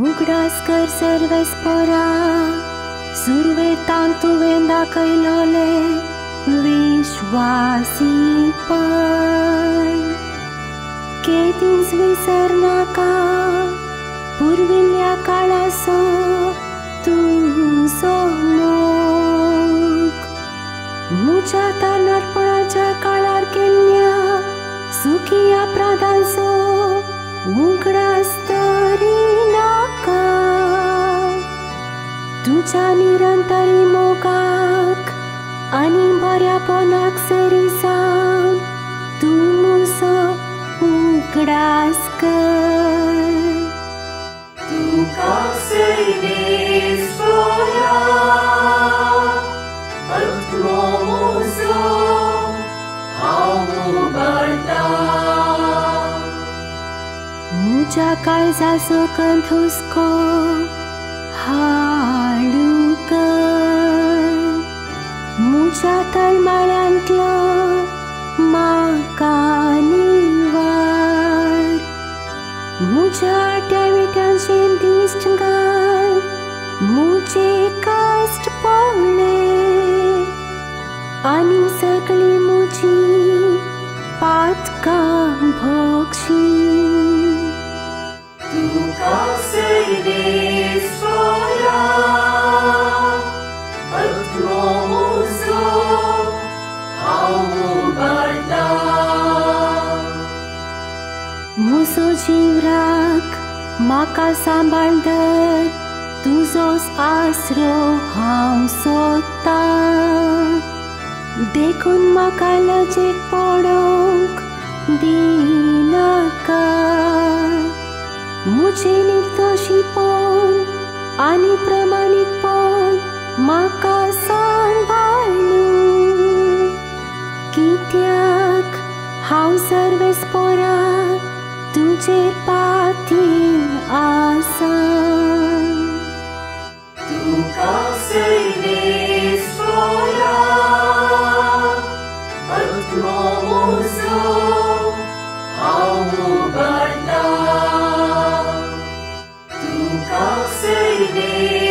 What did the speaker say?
Ugrás कर सर्वेस्परा Survetan tu venda cailole विश्वासी पण केतीच विसर नाका पूर्विल्ल्या काळासो तुझो मोग मुच्या तानपणाच्या काळार केल्ल्या सुखी अपराधांचो उगडास तरी नाका तुझ्या निरंतरी मोगाक आणि बऱ्यापणाक सरीसावन तूं मुजो उगडास कर तुका सर्वेस्परा आत्मो म्हजो हांव उबारता मुझ्या काळजाचो कंठ हुस्को हाडू कर मुझ्या तळमळ्यांतलो म्हाका निवार मुझ्या आट्याविट्यांचेर दिश्ट घाल मुझे कश्ट पडले आनी सगळी मुजी पातकां भोगशी तुका सर्वेस्परा आत्मो म्हजो हांव उबारता मुजो जीव राख म्हाका सांबाळ धर तुजोच आसरो हांव सोदतां देखून म्हाका लजेक पडोवंक दिनाका मुझे निर्दोशीपण आनी प्रमाणीकपण म्हाका सांबाळू कित्याक हांव सर्वेस्परा तुजेर पातील आसा तुका सर्वेस्परा आत्मो म्हजो हांव उबारता तुका सर्वेस्परा